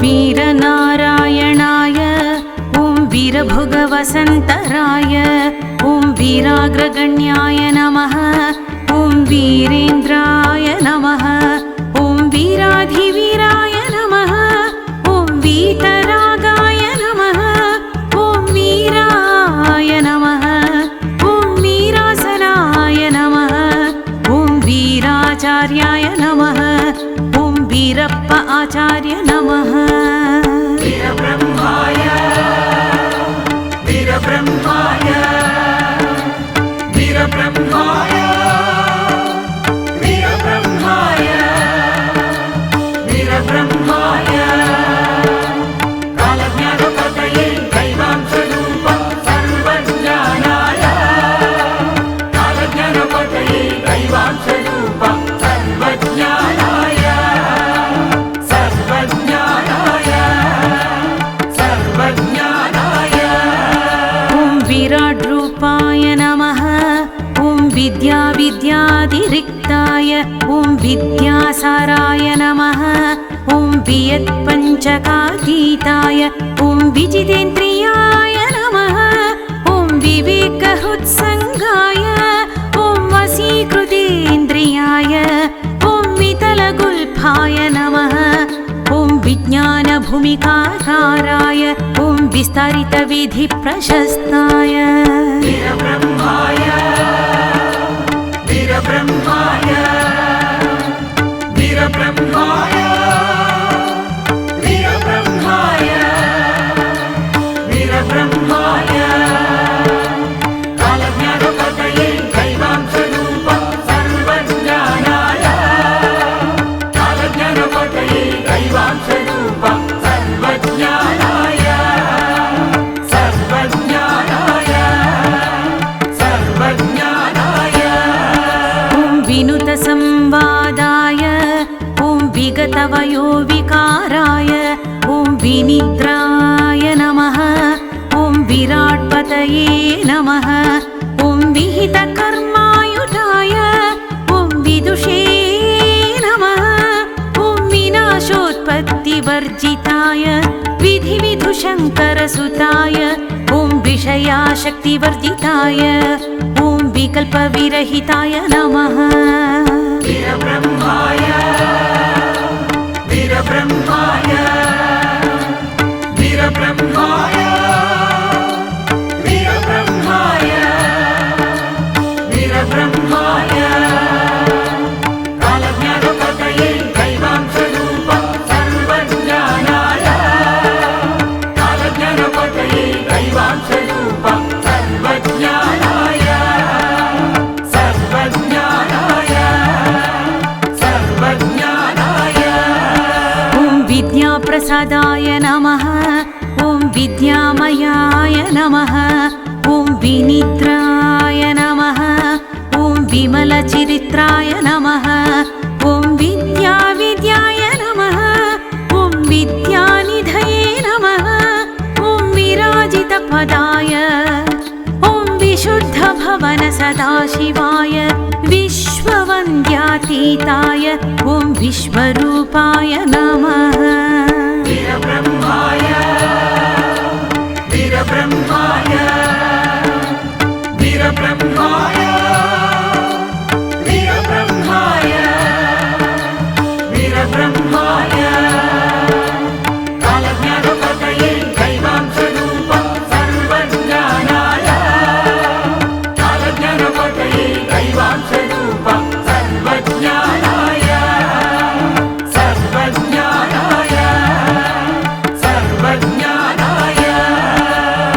वीरनारायणाय ॐ वीरभुगवसन्तराय ॐ वीराग्रगण्याय नमः ॐ वीरेन्द्राय नमः ॐ वीराधिवीराय नमः ॐ वीतरागाय नमः ॐ वीराय नमः ॐ वीरासनाय नमः ॐ वीराचार्याय नमः ॐ वीरप्प आचार्य नमः वीरब्रह्माय वीरब्रह्माय वीरब्रह्माय वीरब्रह्माय वीरब्रह्माय कालज्ञानपतये दैवांशरूप सर्वज्ञानाय कालज्ञानपतये दैवांशरूप सर्वज्ञानाय सर्वज्ञानाय सर्वज्ञानाय ॐ विराड्रूपाय नमः ॐ विद्याविद्यातिरिक्ताय ॐ विद्यासाराय नमः ॐ वियत्पञ्चकातीताय ॐ विजितेन्द्रियाय नमः ॐ विवेकहृत्सङ्गाय ॐ वशीकृतेन्द्रियाय ॐ वितलगुल्फाय नमः ॐ विज्ञानभूमिकाकाराय ॐ विस्तारितविधिप्रशस्ताय वीरब्रह्माय वीरब्रह्माय वीरब्रह्माय वीरब्रह्माय वीरब्रह्माय कालज्ञानपतये दैवांशरूप सर्वज्ञानाय कालज्ञानपतये दैवांशरूप सर्वज्ञानाय सर्वज्ञानाय सर्वज्ञानाय ॐ विनुतसंवादाय ॐ विगतवयोविकाराय ॐ विनिद्राय नमः ॐ विराट्पतये नमः ॐ विहितकर्मायुधाय ॐ विदुषे नमः ॐ विनाशोत्पत्तिवर्जिताय विधिविधुशङ्करसुताय ॐ विषयाशक्तिवर्जिताय ॐ विकल्पविरहिताय नमः वीरब्रह्माय वीरब्रह्माय वीरब्रह्माय वीरब्रह्माय वीरब्रह्माय कालज्ञानपतये दैवांशरूप सर्वज्ञानाय कालज्ञानपतये दैवांशरूप सर्वज्ञानाय सर्वज्ञानाय सर्वज्ञानाय ॐ विद्याप्रसादाय नमः ॐ विद्यामयाय नमः ॐ विनिद्राय नमः ॐ विमलचरित्राय नमः ॐ विद्याविद्याय नमः ॐ विद्यानिधये नमः ॐ विराजितपदाय ॐ विशुद्धभवनसदाशिवाय विश्ववन्द्यातीताय ॐ विश्वरूपाय नमः वीरब्रह्माय वीरब्रह्माय वीरब्रह्माय वीरब्रह्माय वीरब्रह्माय कालज्ञानपतये दैवांशरूप सर्वज्ञानाय कालज्ञानपतये दैवांशरूप सर्वज्ञानाय सर्वज्ञानाय सर्वज्ञानाय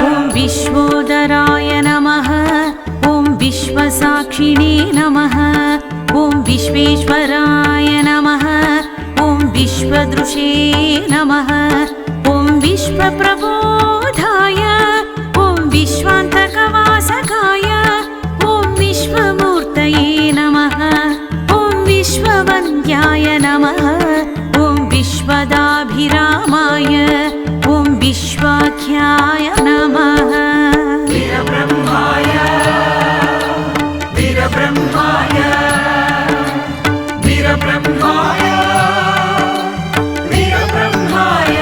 ॐ विश्वोदराय नमः ॐ विश्वसाक्षिणे नमः ॐ विश्वेश्वराय नमः ॐ विश्वदृशे नमः ॐ विश्वप्रबोधाय ॐ विश्वान्तकवासकाय ॐ विश्वमूर्तये नमः ॐ विश्ववन्द्याय नमः ॐ विश्वदाभिरामाय ॐ विश्वाख्याय नमः वीरब्रह्माय वीरब्रह्माय वीरब्रह्माय वीरब्रह्माय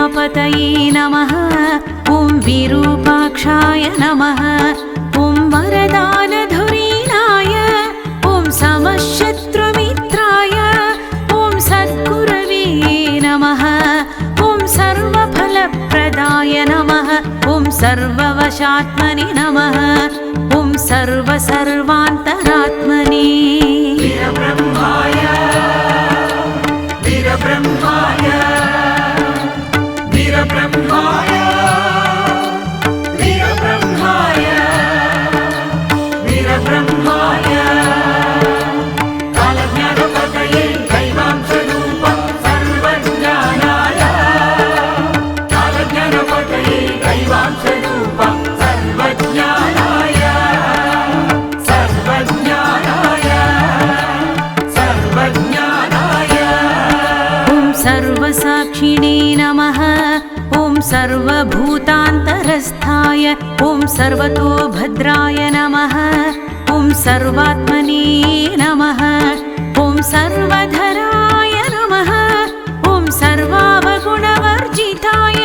प्रजापतये नमः ॐ विरूपाक्षाय नमः ॐ वरदानधुरीणाय ॐ समशत्रुमित्राय ॐ सद्गुरवे नमः ॐ सर्वफलप्रदाय नमः ॐ सर्ववशात्मने नमः ॐ सर्वान्तरात्मने वीरब्रह्माय वीरब्रह्माय वीरब्रह्माय वीरब्रह्माय वीरब्रह्माय कालज्ञानपतये दैवांशरूप सर्वज्ञानाय कालज्ञानपतये दैवांशरूप सर्वज्ञानाय सर्वज्ञानाय सर्वज्ञानाय ॐ सर्वसाक्षिणे नमः ॐ सर्वभूतान्तरस्थाय ॐ सर्वतोभद्राय नमः ॐ सर्वात्मने नमः ॐ सर्वधराय नमः ॐ सर्वावगुणवर्जिताय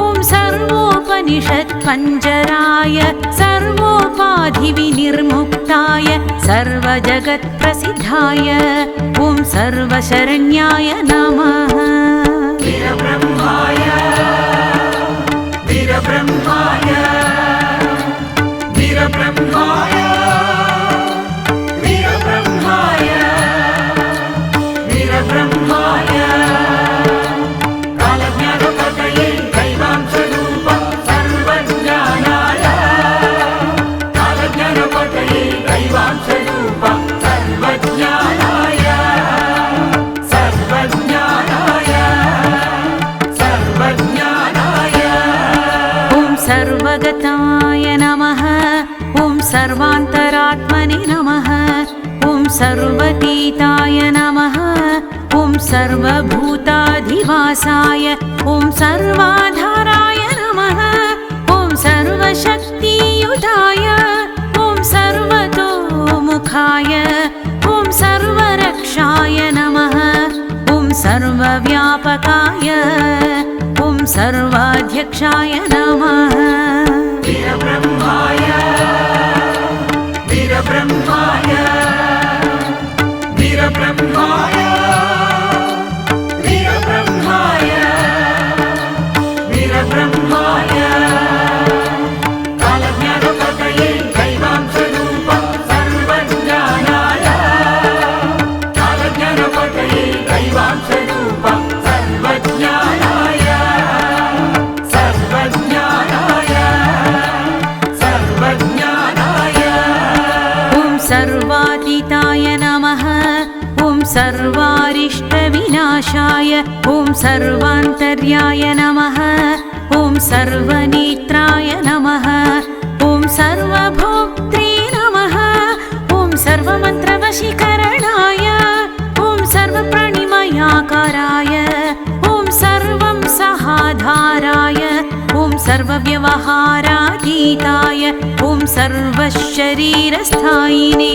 ॐ सर्वोपनिषत्पञ्जराय सर्वोपाधिविनिर्मुक्ताय सर्वजगत्प्रसिद्धाय ॐ सर्वशरण्याय नमः वीरब्रह्माय वीरब्रह्माय वीरब्रह्माय वीरब्रह्माय वीरब्रह्माय कालज्ञानपतये दैवांशरूप सर्वज्ञानाय कालज्ञानपतये दैवांशरूप सर्वज्ञानाय सर्वज्ञानाय सर्वज्ञानाय ॐ सर्वगताय नमः ॐ सर्वान्तरात्मने नमः ॐ सर्वतीताय नमः ॐ सर्वभूताधिवासाय ॐ सर्वाधाराय नमः ॐ सर्वशक्तियुताय ॐ सर्वतोमुखाय ॐ सर्वरक्षाय नमः ॐ सर्वव्यापकाय ॐ सर्वाध्यक्षाय नमः वीरब्रह्माय वीरब्रह्माय वीरब्रह्माय वीरब्रह्माय वीरब्रह्माय कालज्ञानपतये दैवांशरूप सर्वज्ञानाय कालज्ञानपतये दैवांशरूप सर्वज्ञानाय सर्वज्ञानाय सर्वज्ञानाय ॐ सर्वातीताय नमः ॐ सर्वारिष्टविनाशाय ॐ सर्वान्तर्याय नमः ॐ सर्वनेत्राय नमः ॐ सर्वभोक्त्रे नमः ॐ सर्वमन्त्रवशीकरणाय ॐ सर्वप्राणिमयाकाराय ॐ सर्वं सहाधाराय ॐ सर्वव्यवहारातीताय ॐ सर्वशरीरस्थायिने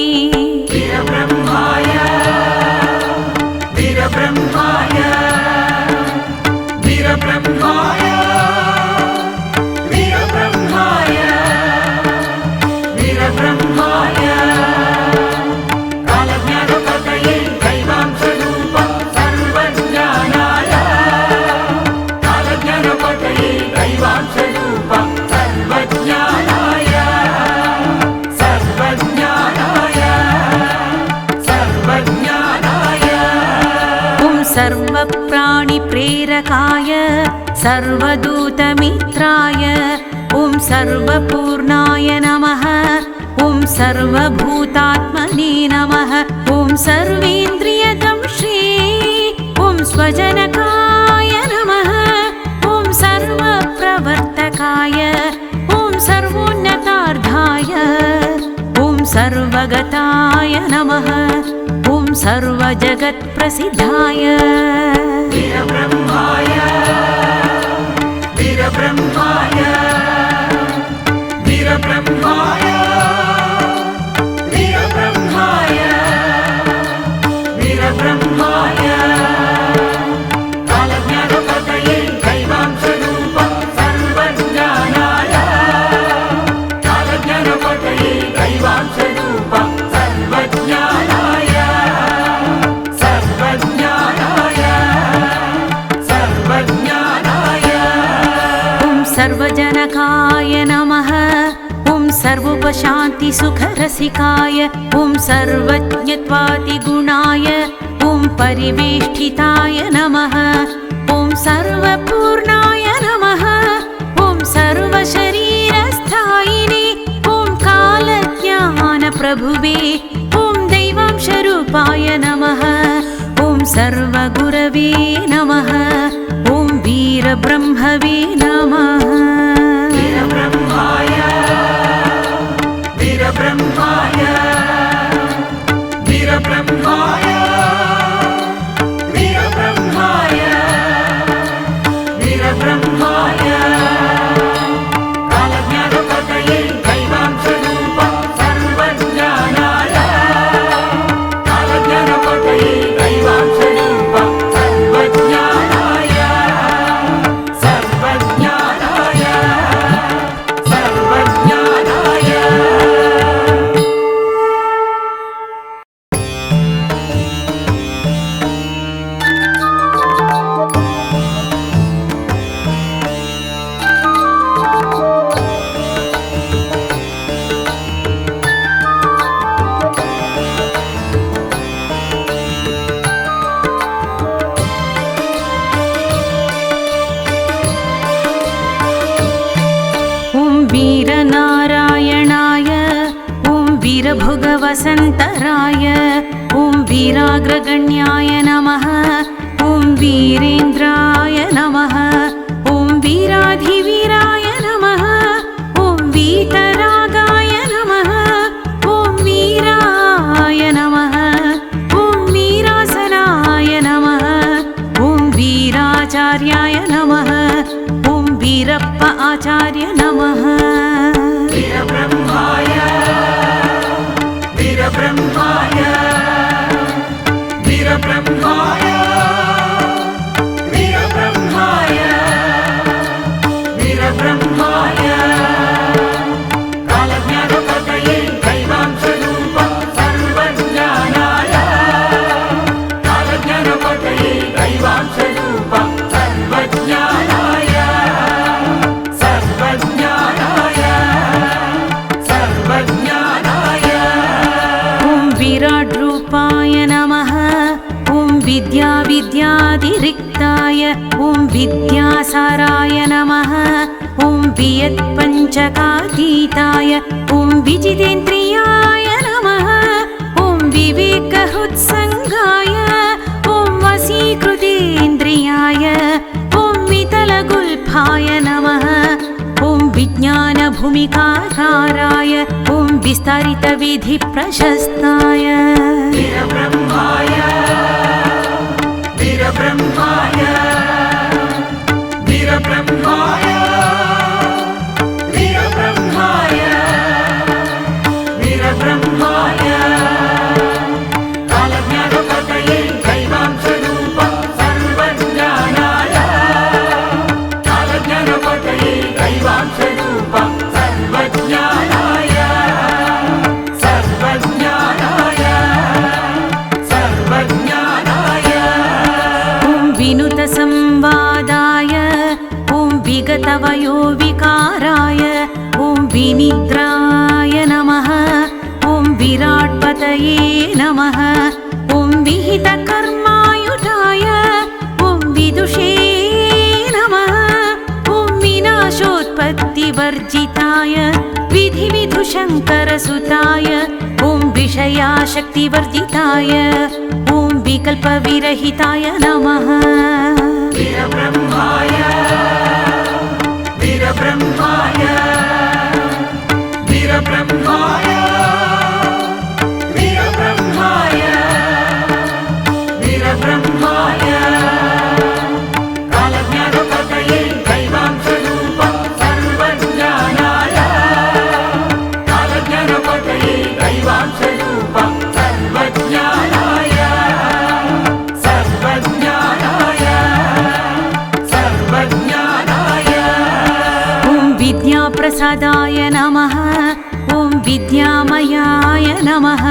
वीरब्रह्माय वीरब्रह्माय वीरब्रह्माय वीरब्रह्माय वीरब्रह्माय कालज्ञानपतये दैवांशरूप सर्वज्ञानाय कालज्ञानपतये दैवांशरूप सर्वज्ञानाय सर्वज्ञानाय सर्वज्ञानाय ॐ सर्वप्राणिप्रेरकाय सर्वदूतमित्राय ॐ सर्वपूर्णाय नमः ॐ सर्वभूतात्मने नमः ॐ सर्वेन्द्रियदंश्री ॐ स्वजनकाय नमः ॐ सर्वप्रवर्तकाय ॐ सर्वोन्नतार्धाय ॐ सर्वगताय नमः ॐ सर्वजगत्प्रसिद्धाय वीरब्रह्माय वीरब्रह्माय वीरब्रह्माय वीरब्रह्माय वीरब्रह्माय कालज्ञानपतये दैवांश सर्वजनकाय नमः। ॐ सर्वोपशान्तिसुखरसिकाय ॐ सर्वज्ञत्वादिगुणाय ॐ परिवेष्टिताय नमः। ॐ सर्वपूर्णाय नमः। ॐ सर्वशरीरस्थायिने ॐ कालज्ञानप्रभुवे ॐ दैवांशरूपाय नमः। ॐ सर्वगुरवे नमः। ॐ वीरब्रह्मवे नमः। वीरब्रह्माय वीरब्रह्माय वीरब्रह्माय वीरब्रह्माय वीरब्रह्माय कालज्ञानपतये दैवांशरूप सर्वज्ञानाय कालज्ञानपतये दैवांशरूप सर्वज्ञानाय सर्वज्ञानाय सर्वज्ञानाय ॐ वीरनारायणाय ॐ वीरभुगवसन्तराय ॐ वीराग्रगण्याय नमः। ॐ वीरेन्द्राय नमः। ॐ वीराधिवीराय नमः। ॐ वीतरागाय नमः। ॐ वीराय नमः। ॐ वीरासनाय नमः। ॐ वीराचार्याय नमः। ॐ वीरप्प आचार्य नमः। वीरब्रह्माय वीरब्रह्माय वीरब्रह्माय वीरब्रह्माय वीरब्रह्माय कालज्ञानपतये दैवांशरूप सर्वज्ञानाय कालज्ञानपतये दैवांशरूप सर्वज्ञानाय सर्वज्ञानाय सर्वज्ञानाय ॐ विराड्रूपाय नमः। ॐ विद्याविद्यातिरिक्ताय ॐ विद्यासाराय नमः। ॐ वियत्पञ्चकातीताय ॐ विजितेन्द्रियाय नमः। ॐ विवेकहृत्सङ्गाय ॐ वसीकृतेन्द्रियाय ॐ वितलगुल्फाय नमः। ॐ विज्ञानभूमिकाकाराय ॐ विस्तारितविधिप्रशस्ताय वीरब्रह्माय वीरब्रह्माय वीरब्रह्माय वीरब्रह्माय वीरब्रह्माय कालज्ञानपतये दैवांशरूप सर्वज्ञानाय कालज्ञानपतये दैवांशरूप सर्वज्ञानाय सर्वज्ञानाय सर्वज्ञानाय ॐ विनुतसंवादाय ॐ विगतवयोविकाराय ॐ विनिद्राय नमः। ॐ विराट्पतये नमः। ॐ विहितकर्मायुधाय ॐ विदुषे नमः। ॐ विनाशोत्पत्तिवर्जिताय विधिविधुशङ्करसुताय ॐ विषयाशक्तिवर्जिताय ॐ विकल्पविरहिताय नमः। वीरब्रह्माय वीरब्रह्माय वीरब्रह्माय वीरब्रह्माय वीरब्रह्माय कालज्ञानपतये दैवांशरूप सर्वज्ञानाय कालज्ञानपतये दैवांशरूप सर्वज्ञानाय सर्वज्ञानाय सर्वज्ञानाय ॐ विद्याप्रसादाय नमः। ॐ विद्यामयाय नमः।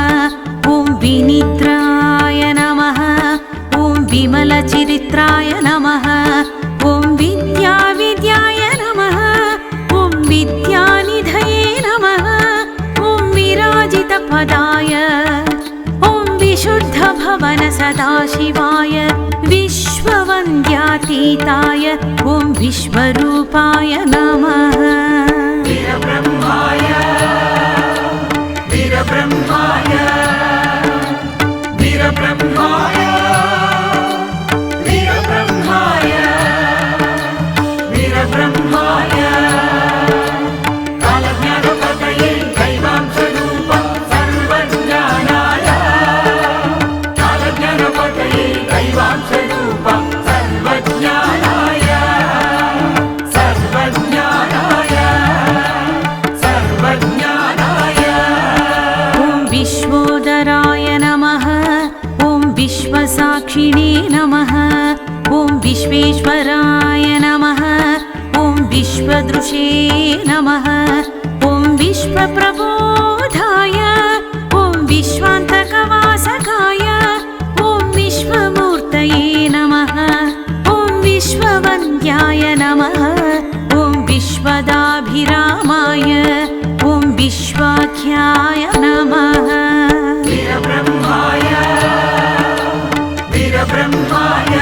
ॐ विनिद्राय नमः। ॐ विमलचरित्राय नमः। ॐ विद्याविद्याय नमः। सदाशिवाय विश्ववन्द्यातीताय ॐ विश्वरूपाय नमः वीरब्रह्माय वीरब्रह्माय वीरब्रह्माय वीरब्रह्माय वीरब्रह्माय कालज्ञानपतये दैवांशरूप सर्वज्ञानाय कालज्ञानपतये दैवांशरूप सर्वज्ञानाय सर्वज्ञानाय सर्वज्ञानाय ॐ विश्वोदराय नमः ॐ विश्वसाक्षिणे नमः ॐ विश्वेश्वराय नमः ॐ विश्वदृशे नमः ॐ विश्वप्रबोधाय ॐ विश्वान्तकवासकाय ॐ विश्वमूर्तये नमः ॐ विश्ववन्द्याय नमः ॐ विश्वदाभिरामाय ॐ विश्वाख्याय नमः वीरब्रह्माय वीरब्रह्माय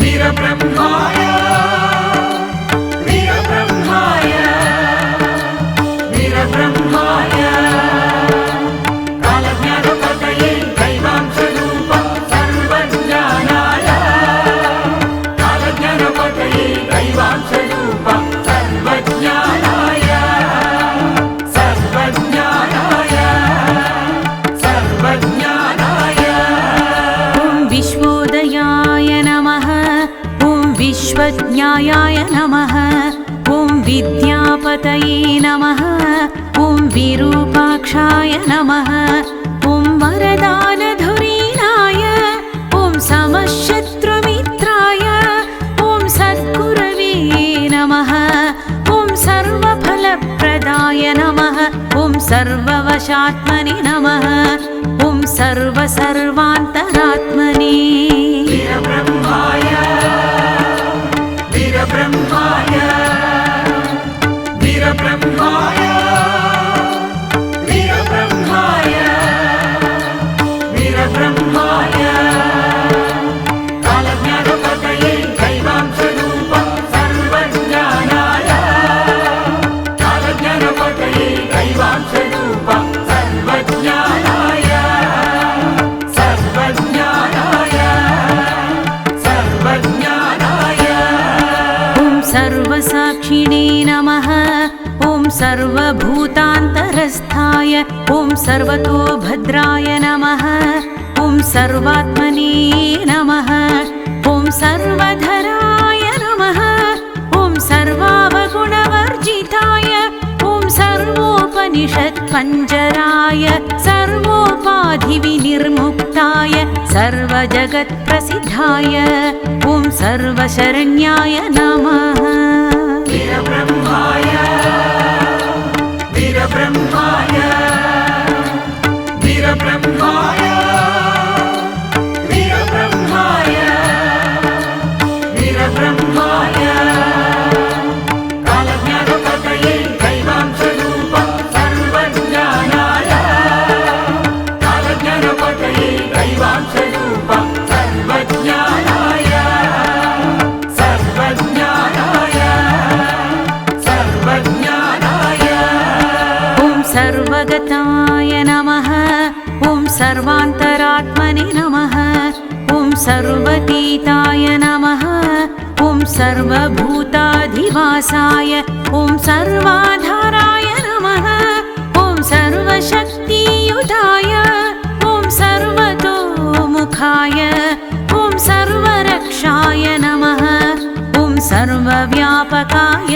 वीरब्रह्माय वीरब्रह्माय वीरब्रह्माय कालज्ञानपतये दैवांशरूप सर्वज्ञानाय कालज्ञानपतये दैवांशरूप सर्वज्ञानाय सर्वज्ञानाय सर्वज्ञानाय ॐ विश्वोदयाय नमः ॐ विश्वज्ञायाय नमः ॐ विद्यापतये नमः ॐ विरूपाक्षाय नमः ॐ वरदानधुरीणाय ॐ समशत्रुमित्राय ॐ सद्गुरवे नमः ॐ सर्वफलप्रदाय नमः ॐ सर्ववशात्मने नमः ॐ सर्वसर्वान्तरात्मने वीरब्रह्माय वीरब्रह्माय वीरब्रह्माय वीरब्रह्माय वीरब्रह्माय कालज्ञानपतये दैवांशरूप सर्वज्ञानाय कालज्ञानपतये दैवांशरूप सर्वज्ञानाय सर्वज्ञानाय सर्वज्ञानाय ॐ सर्वसाक्षिणे नमः ॐ सर्वभूतान्तरस्थाय ॐ सर्वतोभद्राय नमः ॐ सर्वात्मने नमः ॐ सर्वधराय नमः ॐ सर्वावगुणवर्जिताय ॐ सर्वोपनिषत्पञ्जराय सर्वोपाधिविनिर्मुक्ताय सर्वजगत्प्रसिद्धाय ॐ सर्वशरण्याय नमः वीरब्रह्माय वीरब्रह्माय वीरब्रह्माय वीरब्रह्माय वीरब्रह्माय कालज्ञानपतये दैवांशरूप सर्वज्ञानाय कालज्ञानपतये दैवांशरूप सर्वज्ञानाय सर्वज्ञानाय सर्वज्ञानाय ॐ सर्वगताय नमः ॐ सर्वान्तरात्मने नमः ॐ सर्वतीताय नमः ॐ सर्वभूताधिवासाय ॐ सर्वाधाराय नमः ॐ सर्वशक्तियुताय ॐ सर्वतोमुखाय ॐ सर्वरक्षाय नमः ॐ सर्वव्यापकाय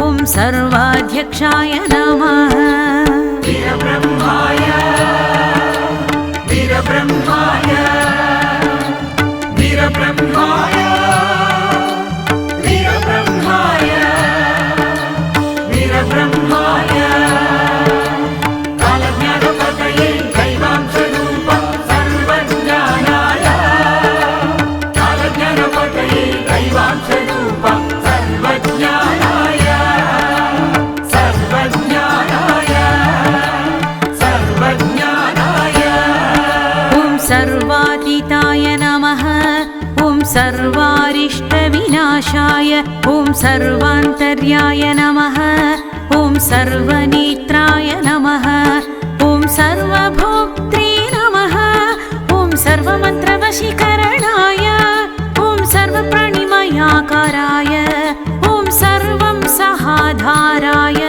ॐ सर्वाध्यक्षाय नमः वीरब्रह्माय वीरब्रह्माय वीरब्रह्माय वीरब्रह्माय वीरब्रह्माय कालज्ञानपतये दैवांशरूप सर्वज्ञानाय कालज्ञानपतये दैवांशरूप सर्वज्ञानाय सर्वज्ञानाय सर्वज्ञानाय ॐ सर्वनाशाय ॐ सर्वान्तर्याय नमः ॐ सर्वनेत्राय नमः ॐ सर्वभोक्त्रे नमः ॐ सर्वमन्त्रवशीकरणाय ॐ सर्वप्राणिमयाकाराय ॐ सर्वं सहाधाराय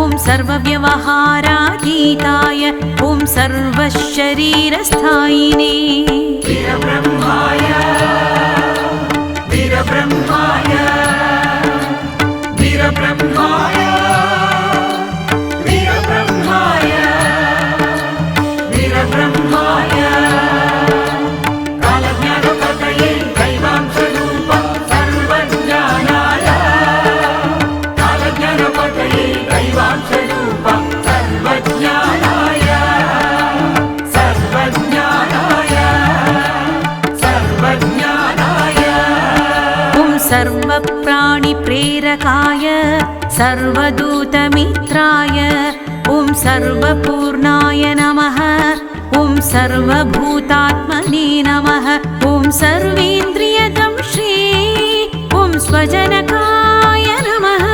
ॐ सर्वव्यवहारातीताय ॐ सर्वशरीरस्थायिने वीरब्रह्माय वीरब्रह्माय वीरब्रह्माय वीरब्रह्माय वीरब्रह्माय कालज्ञानपतये दैवांशरूप सर्वज्ञानाय कालज्ञानपतये दैवांशरूप सर्वज्ञानाय सर्वज्ञानाय सर्वज्ञानाय ॐ सर्वप्राणिप्रेरकाय सर्वदूतमित्राय ॐ सर्वपूर्णाय नमः ॐ सर्वभूतात्मने नमः ॐ सर्वेन्द्रियदंश्री ॐ स्वजनकाय नमः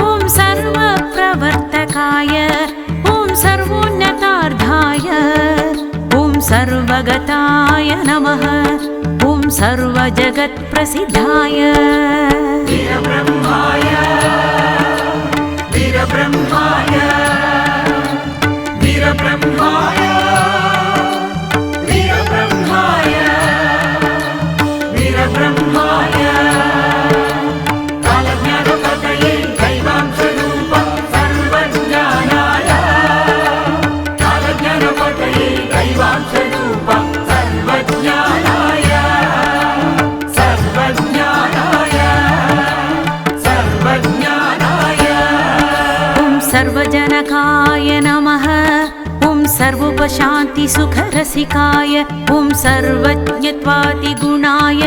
ॐ सर्वप्रवर्तकाय ॐ सर्वोन्नतार्धाय ॐ सर्वगताय नमः ॐ सर्वजगत्प्रसिद्धाय वीरब्रह्माय वीरब्रह्माय वीरब्रह्माय वीरब्रह्माय वीरब्रह्माय कालज्ञानपतये दैवांशरूप सर्वज्ञानाय कालज्ञानपतये दैवांशरूप सर्वज्ञानाय सर्वज्ञानाय सर्वज्ञानाय ॐ सर्वजनकाय नमः ॐ सर्वोपशान्तिसुखरसिकाय ॐ सर्वज्ञत्वादिगुणाय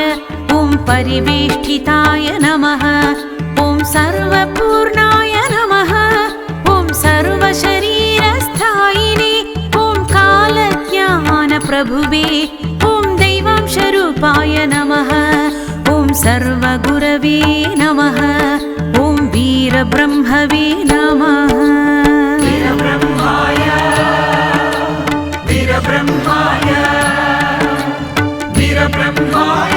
ॐ परिवेष्टिताय नमः ॐ सर्वपूर्णाय नमः ॐ सर्वशरीरस्थायिने ॐ कालज्ञानप्रभुवे ॐ दैवांशरूपाय नमः ॐ सर्वगुरवे नमः ॐ वीरब्रह्मवे नमः वीरब्रह्माय वीरब्रह्माय वीरब्रह्माय